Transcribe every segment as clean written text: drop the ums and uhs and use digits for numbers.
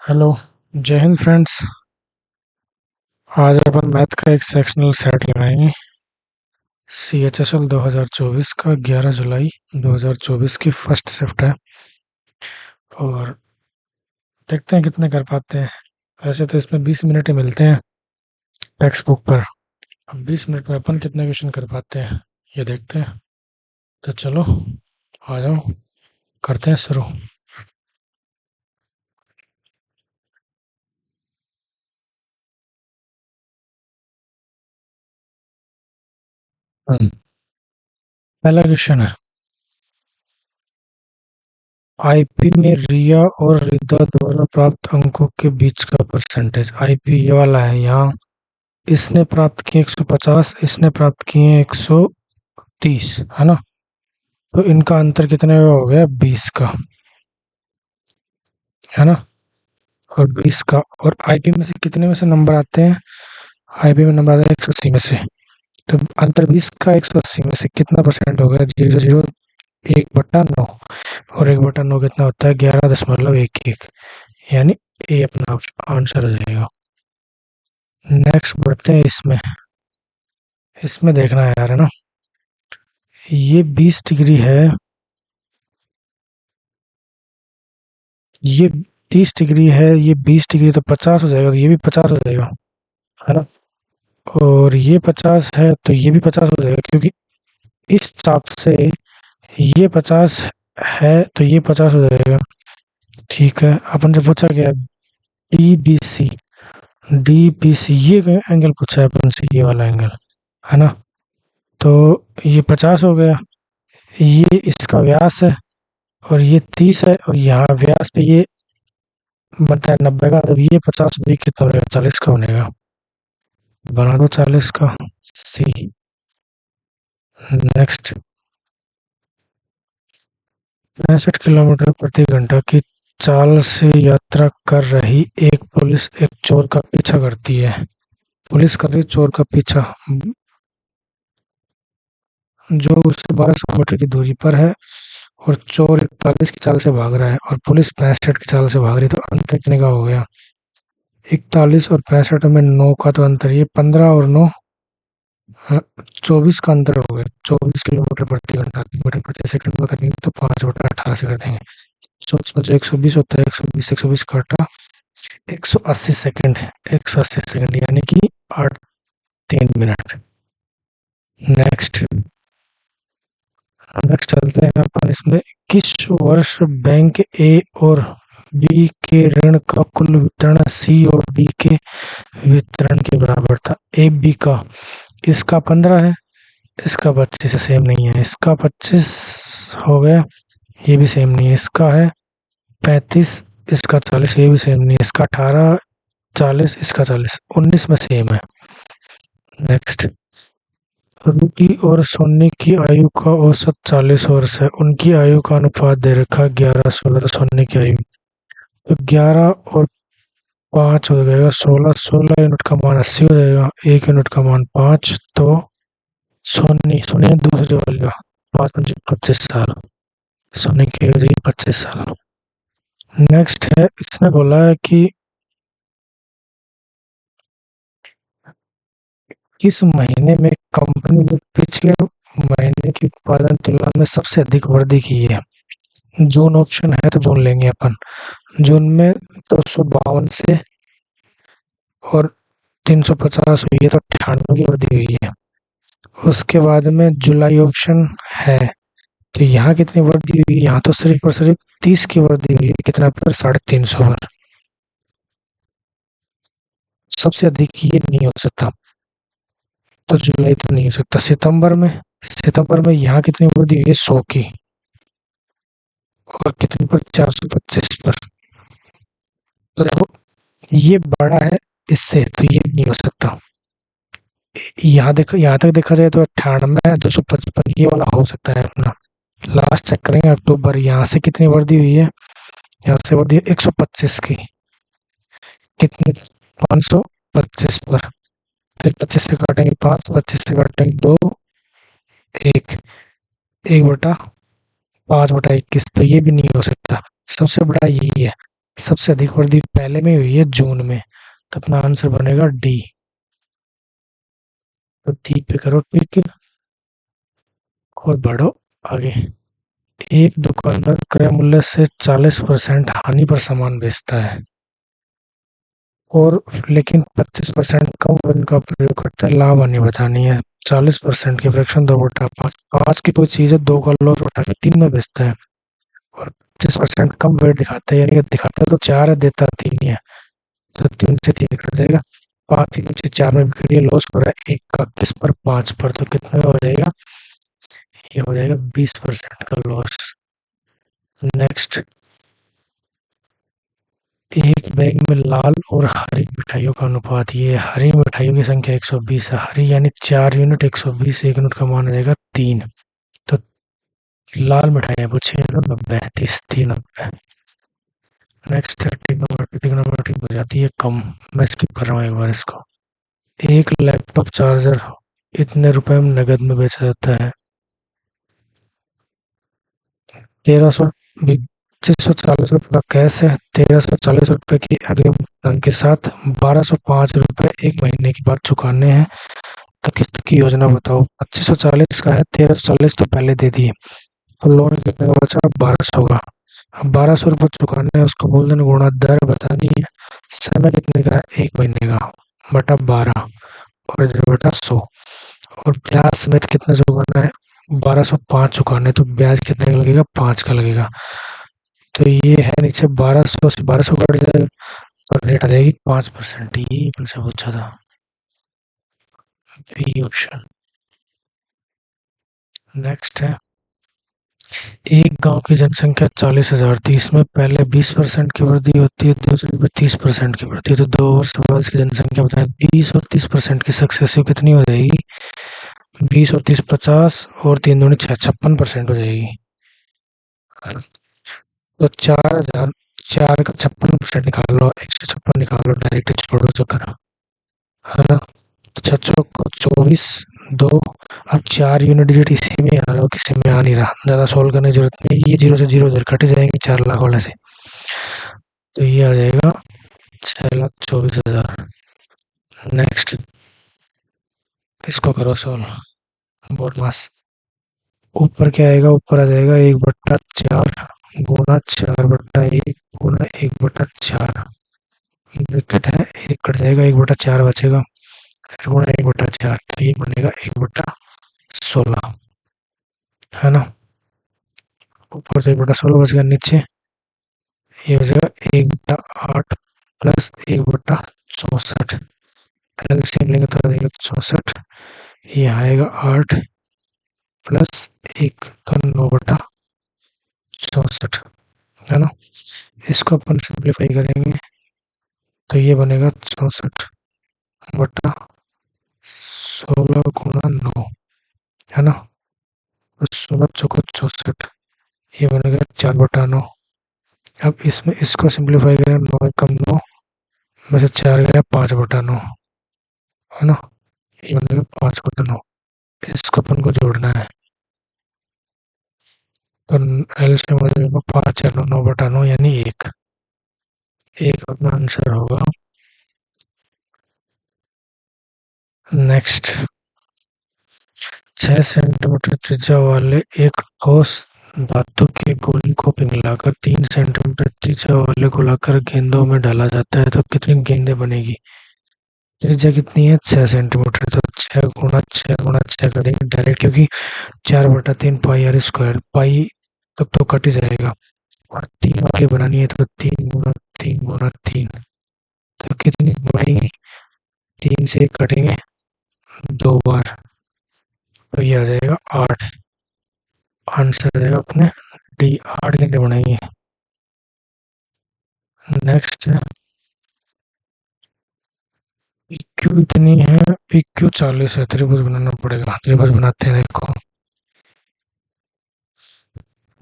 Hello. जय Hind friends. आज अपन math का एक सेक्शनल सेट लगाएंगे। CHSL 2024 का 11 जुलाई 2024 की फर्स्ट शिफ्ट है और देखते हैं कितने कर पाते हैं। वैसे तो इसमें 20 मिनट ही मिलते हैं टेक्स्ट बुक पर। अब 20 मिनट में अपन कितने क्वेश्चन कर पाते हैं ये देखते हैं। तो चलो आ जाओ, करते हैं शुरू। पहला क्वेश्चन है, आईपी में रिया और रिदा द्वारा प्राप्त अंकों के बीच का परसेंटेज। आईपी ये वाला है, यहाँ इसने प्राप्त किए 150, इसने प्राप्त किए 130, है ना। तो इनका अंतर कितने का हो गया? 20 का, है ना। और 20 का, और आईपी में से कितने में से नंबर आते हैं? आईपी में नंबर आते हैं 180 में से। तो अंतर 20 का 180 में से कितना परसेंट हो गया? 0.0 1/9। और 1/9 कितना होता है? 11.11, यानी ए अपना आंसर हो जाएगा। नेक्स्ट बढ़ते हैं इसमें। इसमें देखना है यार, है ना। ये 20 डिग्री है, ये 30 डिग्री है, ये 20 डिग्री, तो 50 हो जाएगा, तो ये भी 50 हो जाएगा, है ना। और ये 50 है तो ये भी 50 हो जाएगा, क्योंकि इस चाप से ये 50 है तो ये 50 हो जाएगा। ठीक है, अपन से पूछा गया DBC, DBC ये एंगल पूछा है अपन से, ये वाला एंगल, है ना। तो ये 50 हो गया, ये इसका व्यास है, और ये 30 है, और यहाँ व्यास पे ये बनता है 90 का, तो ये 50 भी कितना बनेगा? 40 का बनेगा। बना दो 40 का। सी। नेक्स्ट, 65 किलोमीटर प्रति घंटा की चाल से यात्रा कर रही एक पुलिस एक चोर का पीछा करती है। पुलिस कर रही चोर का पीछा, जो उससे 1200 मीटर की दूरी पर है, और चोर 41 की चाल से भाग रहा है और पुलिस 65 की चाल से भाग रही है। तो अंतर कितने का हो गया? 41 और 65 में 9 का तो अंतर, ये 15 और 9 24 का अंतर हो गया। 24 किलोमीटर प्रति घंटा, मीटर प्रति सेकंड में करेंगे तो 5/18 से कर देंगे। 24 में जो 120 होता है, 120 काटा 180 सेकंड है, 180 सेकंड यानी कि 8 3 मिनट। नेक्स्ट, नेक्स्ट चलते हैं अपन इसमें। किस वर्ष बैंक ए और बी के ऋण का कुल वितरण सी और डी के वितरण के बराबर था? ए बी का, इसका 15 है, इसका 25 सेम नहीं है, इसका 25 हो गया, ये भी सेम नहीं है, इसका है 35, इसका 40, ये भी सेम नहीं है, इसका 18 40, इसका 40, 19 में सेम है। नेक्स्ट, रूटी और सोनी की आयु का औसत 40 वर्ष है, उनकी आयु का अनुपात दे रखा 11-16। तो सोनी की आयु तो 11 और 5 हो जाएगा 16, 16 यूनिट का मान 80 हो जाएगा, 1 यूनिट का मान 5। तो सोनी सोनी दूसरे वाले का 5 25 साल, सोनी की हो जाएगी 25 साल। नेक्स्ट है, इसने बोला है कि किस महीने में कंपनी ने पिछले महीने की उत्पादन तुलना में सबसे अधिक वृद्धि की है? जून ऑप्शन है तो जून लेंगे अपन। जून में 252 से और 350 हुई है, तो 98 की वृद्धि हुई है। उसके बाद में जुलाई ऑप्शन है, तो यहाँ कितनी वृद्धि हुई? यहाँ तो सिर्फ और सिर्फ 30 की वृद्धि हुई है, कितना पर? 350 पर। सबसे अधिक ये नहीं हो सकता, तो जुलाई तो नहीं हो सकता। सितंबर में, सितंबर में यहाँ कितनी वृद्धि हुई है? 100 की, और कितने पर? 425 पर। तो देखो, ये बड़ा है इससे, तो ये नहीं हो सकता। यहाँ देखो, यहाँ तक देखा जाए तो 98 255 ये वाला हो सकता है अपना। लास्ट चेक करेंगे अक्टूबर, यहाँ से कितनी वृद्धि हुई है? यहाँ से वृद्धि है 125 की, कितनी? 525 पर। फिर 25 से काटेंगे 5, 25 से काटेंगे 2, 1, 1/5/21, तो ये भी नहीं हो सकता। सबसे बड़ा यही है, सबसे अधिक वृद्धि पहले में हुई है जून में, तो अपना आंसर बनेगा डी। तो डी पे करो टिक और बढ़ो आगे। एक दुकानदार क्रय मूल्य से 40% हानि पर सामान बेचता है और लेकिन 25% कम वजन का प्रयोग करता है। लाभ हानि बतानी है। 40% की फ्रैक्शन 2/5, 5 की कोई चीज है, 2 का लॉस उठा के 3 में बेचता है और 25% कम वेट दिखाता है, यानी कि दिखाता तो 4 है, देता 3 ही है, तो 3 से 3 कट जाएगा। 5 के नीचे 4 में बिक्री लॉस हो रहा है 1 का, किस पर 5 पर, तो कितना हो जाएगा, ये हो जाएगा 20% का लॉस। नेक्स्ट, एक बैग में लाल और हरी मिठाइयों का अनुपात, ये हरी मिठाइयों की संख्या 120 है, हरी यानी 4 यूनिट, 120 1 यूनिट का मान आ जाएगा 3, तो लाल मिठाइयाँ पूछी है तो 90, 30 3 90। नेक्स्ट है ट्रिग्नोमेट्री हो जाती है कम, मैं स्किप कर रहा हूँ एक बार इसको। एक लैपटॉप चार्जर इतने रुपए में नगद में बेचा जाता है। 1300, 2540 रुपये का कैश है, 1340 रुपये की अग्रिम भुगतान के साथ 1205 रुपये 1 महीने के बाद चुकाने हैं, तो किस्त की योजना बताओ। 2540 का है, 1340 तो पहले दे दिए, तो लोन कितने का बचा, 1200 का। अब 1200 रुपये चुकाने हैं, उसको बोल देना गुणा दर बतानी है, समय कितने का है, 1 महीने का, बटा 12 और इधर बटा 100, और ब्याज समेत कितना चुकाना है, 1205 चुकाने, तो ब्याज कितने का लगेगा, 5 का लगेगा। तो ये है नीचे 1200 से 1200 कट जाएगा और रेट आ जाएगी 5%, ये अपन से पूछा था, बी ऑप्शन। नेक्स्ट है, एक गांव की जनसंख्या 40,000 थी, इसमें पहले 20% की वृद्धि होती है, दूसरे पे 30% की वृद्धि, तो 2 वर्ष बाद इसकी जनसंख्या बताएं। 20 और 30% की सक्सेसिव कितनी हो जाएगी, 20 और 30 50 और 3 दूनी 6, 56% हो जाएगी। तो 4,000, 4 का 56% निकाल लो, 156 निकाल लो, डायरेक्ट छोड़ो चक्कर, है ना। तो 6 चौक 24, 2, अब 4 यूनिट डिजिट इसी में आ रहा हो, किसी में आ नहीं रहा, ज़्यादा सोल्व करने की जरूरत नहीं, ये 0 से 0 उधर कट जाएंगे 4 लाख वाले से, तो ये आ जाएगा 6,24,000। नेक्स्ट, इसको करो सोल्व, बोर्ड मास। ऊपर क्या आएगा, ऊपर आ जाएगा 1/4 गुणा 4/1 गुणा 1/4, ब्रैकेट है, 1 कट जाएगा, 1/4 बचेगा, फिर गुणा 1/4, तो ये बनेगा 1/16, है ना। ऊपर से 1/16 बच गया, नीचे ये हो जाएगा 1/8 प्लस 1/64, एलसीएम लेंगे तो आ जाएगा 64, ये आएगा 8 प्लस 1 तो 9/64, है ना। इसको अपन सिंप्लीफाई करेंगे तो ये बनेगा 64/16 गुणा 9, है ना, तो 16 चौको 64, ये बनेगा 4/9। अब इसमें इसको सिंप्लीफाई करें, 9 कम 9 में से 4 गया, 5/9, है ना, ये बनेगा 5/9। इसको अपन को जोड़ना है, तो एलसीएम हो जाएगा 5 या 9/9 यानी 1, अपना आंसर होगा। नेक्स्ट, 6 सेंटीमीटर त्रिज्या वाले एक ठोस धातु की गोली को पिघलाकर 3 सेंटीमीटर त्रिज्या वाले गोलाकार गेंदों में डाला जाता है, तो कितनी गेंदें बनेगी। त्रिज्या कितनी है, 6 सेंटीमीटर, तो 6 गुणा 6 गुणा 6 कर देंगे डायरेक्ट, क्योंकि 4/3 पाई आर स्क्वायर, पाई तक तो कट ही जाएगा, और 3 वाली बनानी है तो 3 गुणा 3 गुणा 3, तो कितनी बनेगी, 3 से कटेंगे 2 बार, तो ये आ जाएगा 8, आंसर आ जाएगा अपने डी, 8 गेंदे बनाएंगे। नेक्स्ट है, PQ इतनी है, PQ 40 है, त्रिभुज बनाना पड़ेगा, त्रिभुज बनाते हैं, देखो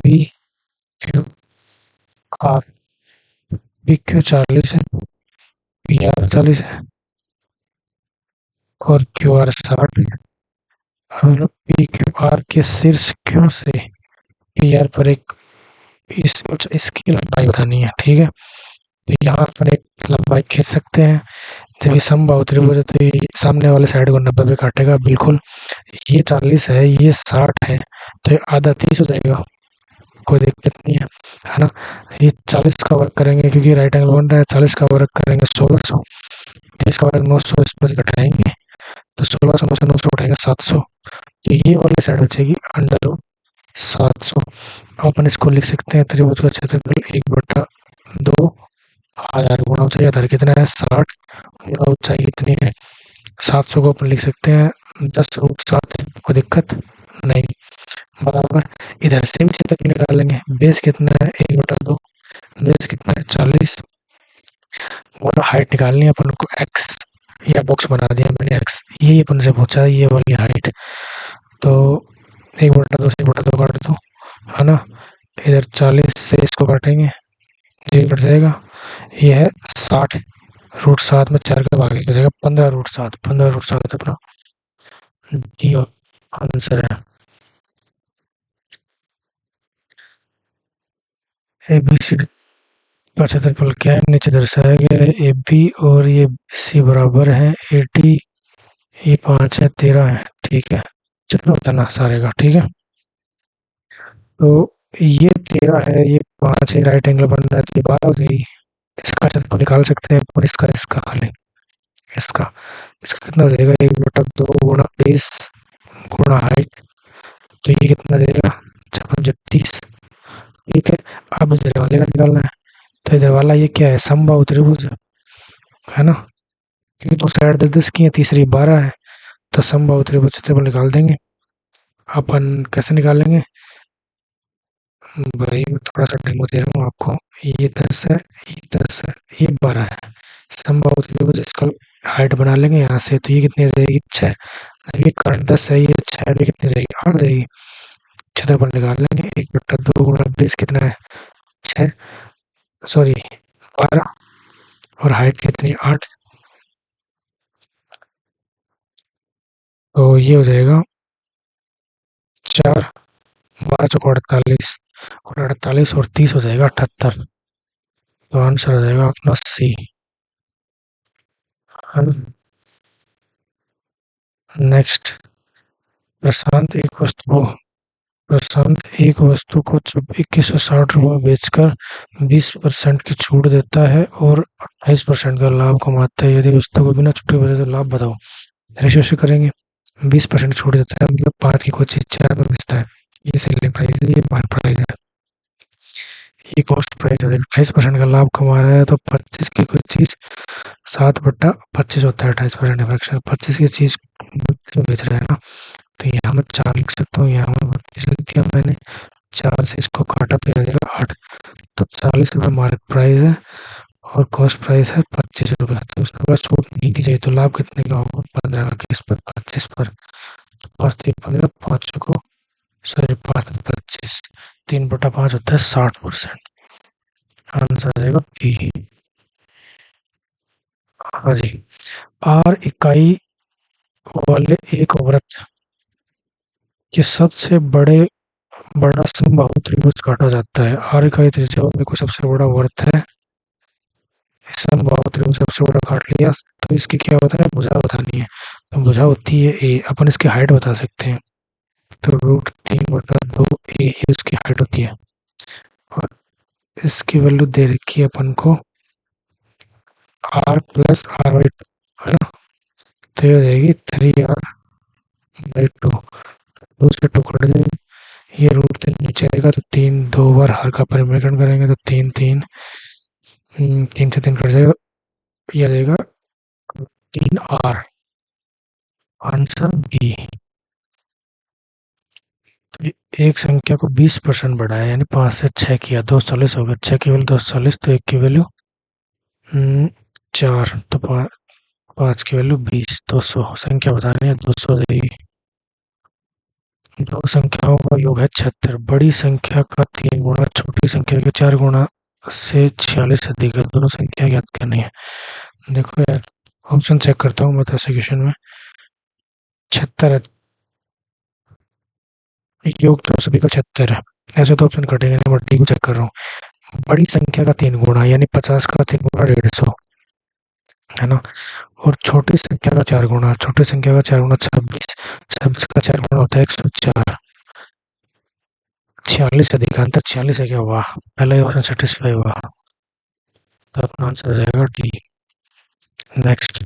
PQR, PQ 40 है, PR 40 है और QR 60 है। हम लोग PQR के शीर्ष Q से PR पर एक इसकी लंबाई बतानी है, ठीक है। तो यहाँ अपन एक लंबाई खींच सकते हैं। जब ये समबाहु त्रिभुज है तो ये सामने वाले साइड को 90 पे काटेगा बिल्कुल। ये 40 है, ये 60 है, तो ये आधा 30 हो जाएगा, कोई दिक्कत नहीं है ना। ये 40 का वर्क करेंगे क्योंकि राइट एंगल बन रहा है, 40 का वर्क करेंगे 1600, 30 का वर्क 900, इसमें से घटाएंगे तो 1600 में से 900 उठाएंगे 700, तो ये वाली साइड बचेगी अंडर रूट 700। अपन इसको लिख सकते हैं त्रिभुज का क्षेत्रफल 1/2 आधार गुणा ऊंचाई, आधार कितना है 60 गुणा ऊंचाई कितनी है 700 को अपन लिख सकते हैं 10√7, कोई दिक्कत नहीं, बराबर। इधर से भी क्षेत्रफल निकाल लेंगे, बेस कितना है 1/2, बेस कितना है 40, और हाइट निकालनी है अपन को x, या बॉक्स बना दिया मैंने x, ये अपन से पूछा ये वाली हाइट, तो 1/2 से 1/2 काट दो, है ना। इधर 40 से इसको काटेंगे, ये कट जाएगा, ये है 60√7 में 4 का भाग हो जाएगा 15√7, 15√7 अपना डी आंसर है। ए बी सी डी का क्षेत्रफल क्या है, नीचे दर्शाया गया है। ए बी और ये सी बराबर है 80, ये 5 है 13 है, ठीक है। चलो बताना सारे का, ठीक है। तो ये 13 है, ये 5 है, राइट एंगल बन रहा है, तो ये 12 हो जाएगी। इसका क्षेत्रफल निकाल सकते हैं और इसका इसका खाली इसका इसका कितना हो जाएगा 1/2 गुणा बेस गुणा हाइट, तो ये कितना देगा 56, ठीक है। अब इधर वाले का निकालना है, तो इधर वाला ये क्या है समबाहु त्रिभुज है ना, क्योंकि दो साइड 10-10 की है, तीसरी 12 है, तो समबाहु त्रिभुज क्षेत्रफल निकाल देंगे। अपन कैसे निकालेंगे भाई, मैं थोड़ा सा डेमो दे रहा हूँ आपको। ये 10 है, ये 10 है, ये 12 है, समबाहु त्रिभुज, इसका हाइट बना लेंगे यहाँ से, तो ये कितनी हो जाएगी 6, ये कट 10 है, ये 6 भी कितनी हो जाएगी 8 हो जाएगी। क्षेत्रफल निकाल लेंगे 1/2 गुणा बेस कितना है 6, सॉरी 12, और हाइट कितनी 8, तो ये हो जाएगा 4, 12 × 48, और 48 और 30 हो जाएगा 78, तो आंसर हो जाएगा अपना सी। नेक्स्ट, प्रशांत एक वस्तु को 2160 रुपये बेचकर 20% की छूट देता है और 28% का लाभ कमाता है। यदि वस्तु को बिना छूट के बेचे तो लाभ बताओ। रेशियो से करेंगे, 20% छूट देता है मतलब 5 की कोई चीज 4 पर बेचता है, ये सेलिंग प्राइस है, ये मार्केट प्राइस है, ये कॉस्ट प्राइस है। 28% का लाभ कमा रहा है तो 25 की कोई चीज 7/25 होता है, 28% फ्रैक्शन, 25 की चीज बेच रहा है ना, तो यहाँ मैं 4 लिख सकता हूँ, यहाँ मैं 32 लिख दिया मैंने, 4 से इसको काटा तो आ जाएगा 8, तो 40 रुपये मार्केट प्राइस है और कॉस्ट प्राइस है 25 रुपये, तो उसके बाद छूट नहीं दी जाए तो लाभ कितने का होगा 15 का, किस पर 25 पर, तो 5×3 = 15, 5 को सॉरी 5×25, 3/5 होता है 60%, आंसर आ जाएगा बी। हाँ जी, आर इकाई वाले एक वृत्त के सबसे बड़ा समबाहु त्रिभुज काटा जाता है। आर इकाई त्रिज्या में कोई सबसे बड़ा वृत्त है, समबाहु त्रिभुज सबसे बड़ा काट लिया, तो इसकी क्या बताना है भुजा बतानी है, तो भुजा होती है ए, अपन इसकी हाइट बता सकते हैं, तो √3/2 ए ये उसकी हाइट होती है, और इसकी वैल्यू दे रखी है अपन को r+r/2 है ना, तो ये हो जाएगी 3r/2, 2 से 2 कट जाएगी, ये √3 नीचे आएगा तो 3 2 बार हर का परिमेलन करेंगे तो 3 3 3 से 3 कट जाएगा, ये आ जाएगा 3r, आंसर बी। तो एक संख्या को 20% बढ़ाया यानी 5 से 6 किया, 240 हो गया, 6 की वैल्यू 240, तो 1 की वैल्यू 4, तो 5 की वैल्यू 20, 200 संख्या बतानी है, 200 जाएगी। दो संख्याओं का योग है 76, बड़ी संख्या का 3 गुना छोटी संख्या के 4 गुना से 46 अधिक है, दोनों संख्या ज्ञात करनी है। देखो यार, ऑप्शन चेक करता हूँ मैं तो क्वेश्चन में, 76 है, योग तो सभी का 76 है, ऐसे तो ऑप्शन कटेंगे नहीं, मैं डी को चेक कर रहा हूँ, बड़ी संख्या का 3 गुना, यानी 50 का 3 गुना 150, है ना। और छोटी संख्या का 4 गुना, छोटी संख्या का 4 गुना 26, 26 का 4 गुना होता है 104, 46 अधिक अंतर 46 है क्या? वाह, पहला ही ऑप्शन सेटिस्फाई हुआ, तो अपना आंसर हो जाएगा डी। नेक्स्ट,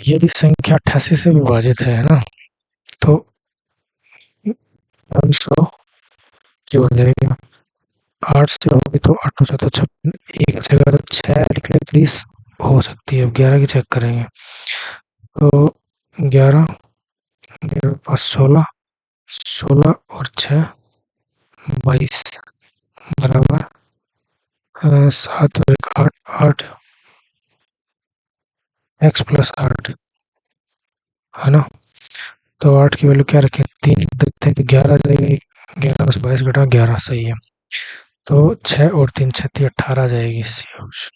यदि संख्या 88 से विभाजित है ना, तो 500 क्यों हो जाएगा? 8 से होगी तो 8 से तो 56, एक जगह तो 6 लिखने की प्लीज हो सकती है। अब 11 की चेक करेंगे, तो 11, मेरे पास 16, 16 और 6 22 बराबर 7 और 1 8, 8 x प्लस 8, है ना। तो 8 की वैल्यू क्या रखें? 3 लिख देते हैं, तो 11 आ जाएगी। 11 में से 22 घटा 11, सही है। तो 6 और 3 36 18 आ जाएगी सी ऑप्शन।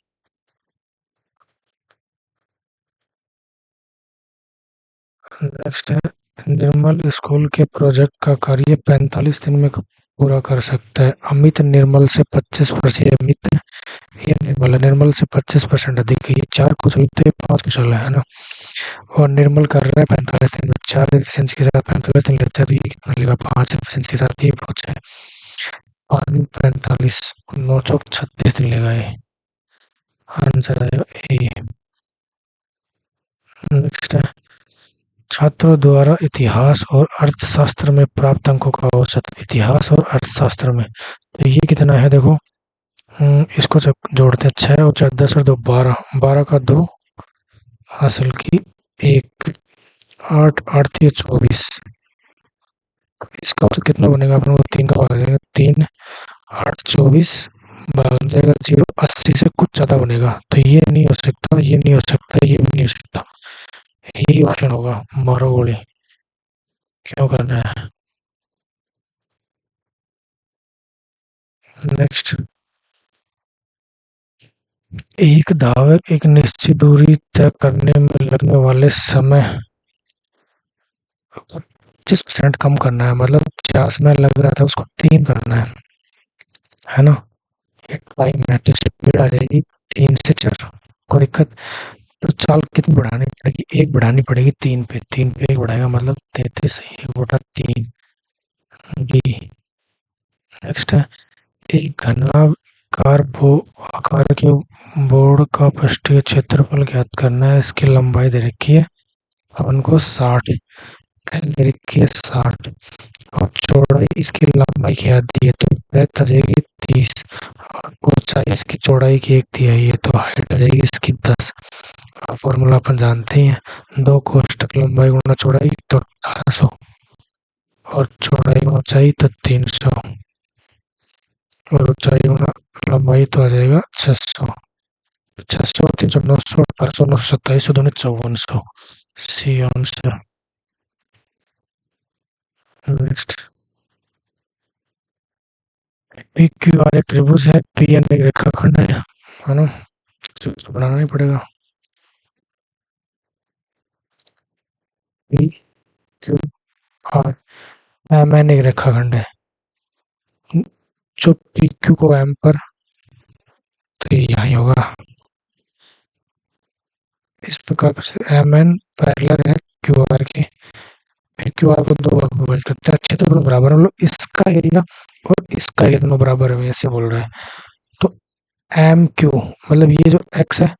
नेक्स्ट है, निर्मल स्कूल के प्रोजेक्ट का कार्य 45 दिन में पूरा कर सकता है। अमित निर्मल से 25%, अमित या निर्मल है, निर्मल से 25% अधिक है। ये 4 कुशल थे, 5 कुशल है ना। और निर्मल कर रहा है 45 दिन में, 4 एफिशिएंसी के साथ 45 दिन लेता है, तो ये कितना लेगा? 5 एफिशिएंसी के साथ ये बहुत है, 45 9 चौक 36 दिन लेगा ये। आंसर आएगा ए। नेक्स्ट है, छात्रों द्वारा इतिहास और अर्थशास्त्र में प्राप्त अंकों का औसत, इतिहास और अर्थशास्त्र में, तो ये कितना है देखो। इसको जब जोड़ते हैं, 6 और 4 10 और 2 12, 12 का 2 हासिल की 1, 8 8 3 24, इसका औसत कितना बनेगा? अपन को 3 का भाग देगा, 3 8 24 बन जाएगा 0, 80 से कुछ ज्यादा बनेगा, तो ये नहीं हो सकता, ये नहीं हो सकता, ये भी नहीं हो सकता, यही ऑप्शन होगा। मारो गोली, क्यों करना है? नेक्स्ट, एक धावक एक निश्चित दूरी तय करने में लगने वाले समय को 25% कम करना है, मतलब 50 में लग रहा था उसको 3 करना है ना। ये टाइम है, तो स्पीड आ जाएगी 3 से 4, कोई दिक्कत। तो चाल कितनी बढ़ानी पड़ेगी? 1 बढ़ानी पड़ेगी 3 पे, 3 पे 1 बढ़ाएगा मतलब 33, 1 बटा 3 डी। नेक्स्ट है, एक घनाकार आकार के बोर्ड का पृष्ठीय क्षेत्रफल ज्ञात करना है। इसकी लंबाई दे रखी है अपन को 60, एल दे रखी है 60, और चौड़ाई इसकी लंबाई क्या दी है? तो ब्रेथ आ जाएगी 30, और ऊंचाई इसकी चौड़ाई की 1/3 है, तो हाइट आ जाएगी इसकी 10। फॉर्मूला अपन जानते हैं, 2 कोष्टक लंबाई गुणा चौड़ाई तो 1800, और चौड़ाई गुणा ऊंचाई तो 300, और ऊंचाई गुणा लंबाई तो आ जाएगा 600, 600 300 900 1800 900 2700 दूनी 5400, C answer. Next, P Q R एक त्रिभुज है, पी एन एक रेखाखंड है ना, तो इसको बनाना ही पड़ेगा। P Q R M N एक रेखाखंड है, जो पी क्यू को एम पर, तो ये यहाँ ही होगा। इस प्रकार से एम एन पैरेलल है क्यू आर के, क्यू आर को 2 भाग में विभाजित करते हैं। अच्छे तो दोनों बराबर है, मतलब इसका एरिया और इसका एरिया दोनों बराबर है, ऐसे बोल रहा है। तो एम क्यू मतलब ये जो एक्स है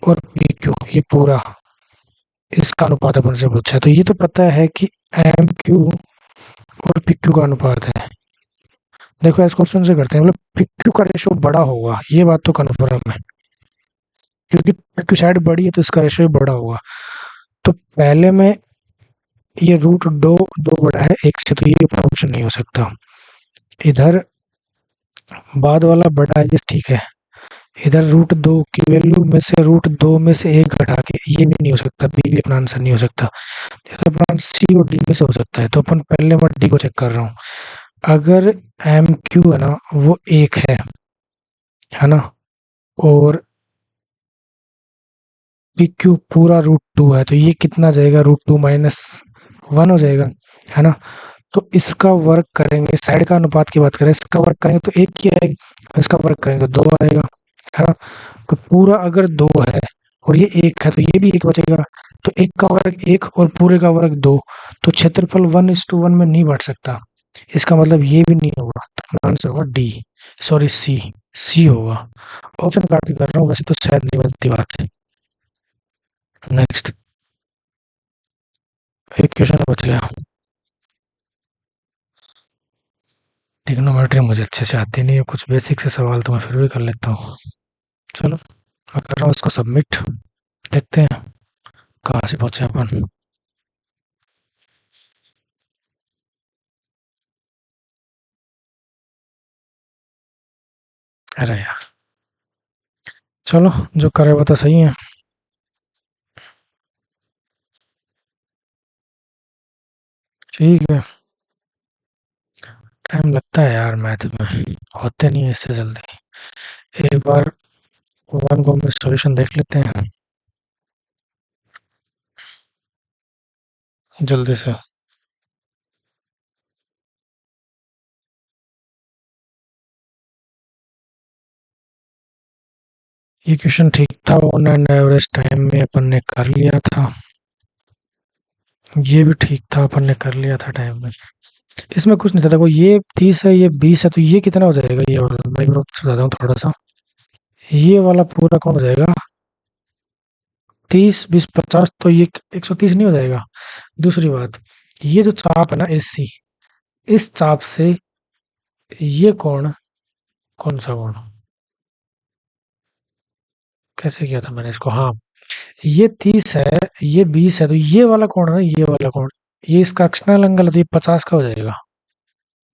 और पी क्यू ये पूरा इसका अनुपात अपन से पूछा है, तो ये तो पता है कि एम क्यू और पी क्यू का अनुपात है। देखो इसको ऑप्शन से करते हैं, मतलब पी क्यू का रेशो बड़ा होगा, ये बात तो कन्फर्म है, क्योंकि पी क्यू साइड बड़ी है तो इसका रेशो बड़ा होगा। तो पहले में ये रूट 2 बड़ा है 1 से, तो ये ऑप्शन नहीं हो सकता। इधर बाद वाला बड़ा है, ये ठीक है। इधर रूट 2 की वैल्यू में से रूट 2 में से 1 घटा के, ये भी नहीं हो सकता, बी भी अपना आंसर नहीं हो सकता। तो अपना सी और डी में से हो सकता है, तो अपन पहले मैं डी को चेक कर रहा हूँ। अगर एम क्यू है ना वो 1 है ना, और पी क्यू पूरा रूट 2 है, तो ये कितना जाएगा? रूट 2 -1 हो जाएगा, है ना। तो इसका वर्क करेंगे, साइड का अनुपात की बात करें, इसका वर्क करेंगे तो एक ही आएगा, इसका वर्क करेंगे तो 2 आएगा, है ना? तो पूरा अगर 2 है और ये 1 है तो ये भी 1 बचेगा, तो 1 का वर्ग 1 और पूरे का वर्ग 2, तो क्षेत्रफल 1:1 में नहीं बढ़ सकता, इसका मतलब ये भी नहीं होगा, तो अपना आंसर होगा डी, सॉरी सी, सी होगा। ऑप्शन काट के कर रहा हूँ, वैसे तो शायद नहीं बनती बात है। नेक्स्ट एक क्वेश्चन बच गया। ट्रिग्नोमेट्री मुझे अच्छे से आती नहीं है, कुछ बेसिक से सवाल तो मैं फिर भी कर लेता हूँ। चलो मैं कर रहा हूँ इसको सबमिट, देखते हैं कहाँ से पहुंचे अपन। अरे यार, चलो जो करे वो तो सही है। ठीक है, टाइम लगता है यार मैथ में, होते नहीं है इससे जल्दी। एक बार वन को में सॉल्यूशन देख लेते हैं जल्दी से। ये क्वेश्चन ठीक था, ऑन एंड एवरेज टाइम में अपन ने कर लिया था। ये भी ठीक था, अपन ने कर लिया था टाइम में। इसमें कुछ नहीं था, देखो ये 30 है, ये 20 है, तो ये कितना हो जाएगा, ये वाला मैं एक बार समझाता हूँ थोड़ा सा। ये वाला पूरा कौन हो जाएगा, 30 20 50, तो ये 130 नहीं हो जाएगा। दूसरी बात, ये जो चाप है ना एसी, इस चाप से ये कोण, कौन सा कोण, कैसे किया था मैंने इसको, हाँ, ये 30 है, ये 20 है, तो ये वाला कोण है ना, ये वाला कोण, ये इसका एक्सटर्नल एंगल है, तो ये 50 का हो जाएगा।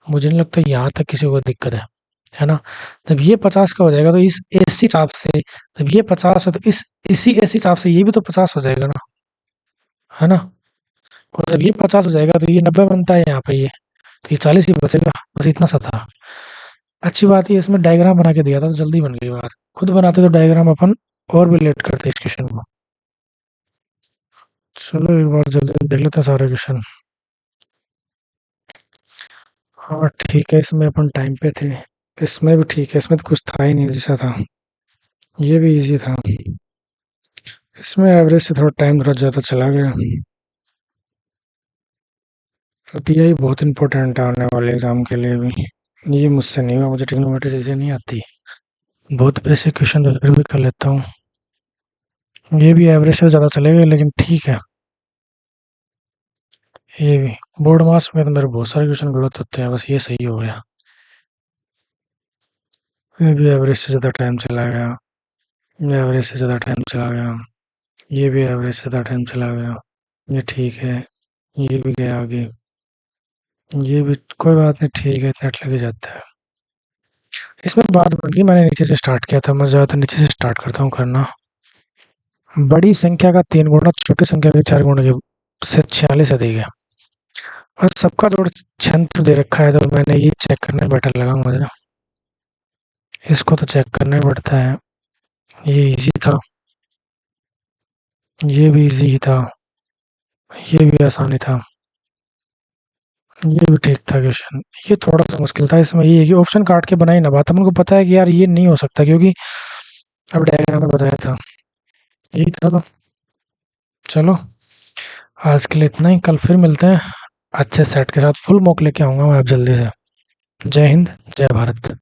मुझे नहीं लगता यहाँ तक किसी को दिक्कत है ना? जब ये 50 का हो जाएगा तो इस एसी चाप से, जब ये 50 है तो इसी एसी चाप से ये भी तो 50 हो जाएगा ना, है ना? और जब ये 50 हो जाएगा तो ये 90 बनता है यहाँ पे, ये तो ये 40 ही बचेगा, बस इतना सा था। अच्छी बात है इसमें डायग्राम बना के दिया था तो जल्दी बन गई बात, खुद बनाते तो डायग्राम अपन और भी लेट करते इस क्वेश्चन को। चलो एक बार जल्दी देख लेते हैं सारे क्वेश्चन। हाँ ठीक है, इसमें अपन टाइम पे थे, इसमें भी ठीक है, इसमें तो कुछ था ही नहीं जैसा था, ये भी इजी था। इसमें एवरेज से थोड़ा टाइम थोड़ा ज़्यादा चला गया। पीआई बहुत इंपॉर्टेंट है आने वाले एग्जाम के लिए भी। ये मुझसे नहीं हुआ, मुझे ट्रिग्नोमेट्री चीज़ें नहीं आती, बहुत बेसिक क्वेश्चन तो फिर भी कर लेता हूँ। ये भी एवरेज से ज़्यादा चलेगा लेकिन ठीक है। ये भी बोर्ड मास में तो मेरे बहुत सारे क्वेश्चन गलत होते हैं, बस ये सही हो गया। ये भी एवरेज से ज़्यादा टाइम चला गया, ये एवरेज से ज़्यादा टाइम चला गया, ये भी एवरेज से ज़्यादा टाइम चला गया, ये ठीक है, ये भी गया आगे, ये भी कोई बात नहीं, ठीक है, नेट लग जाता है। इसमें बात बन गई, मैंने नीचे से स्टार्ट किया था, मैं ज़्यादातर नीचे से स्टार्ट करता हूँ करना। बड़ी संख्या का 3 गुना छोटी संख्या के 4 गुना के से 46 अधिक है, और सबका जोड़ छंत्र दे रखा है, तो मैंने ये चेक करने बेटर लगा मुझे, इसको तो चेक करना ही पड़ता है। ये इजी था, ये भी इजी ही था, ये भी आसानी था, ये भी ठीक था क्वेश्चन। ये थोड़ा सा मुश्किल था, इसमें ये है कि ऑप्शन काट के बनाई ना बात, हमको पता है कि यार ये नहीं हो सकता क्योंकि अब डायग्राम में बताया था, यही था। तो चलो आज के लिए इतना ही, कल फिर मिलते हैं अच्छे सेट के साथ, फुल मॉक लेके आऊंगा मैं अब जल्दी से। जय हिंद, जय भारत।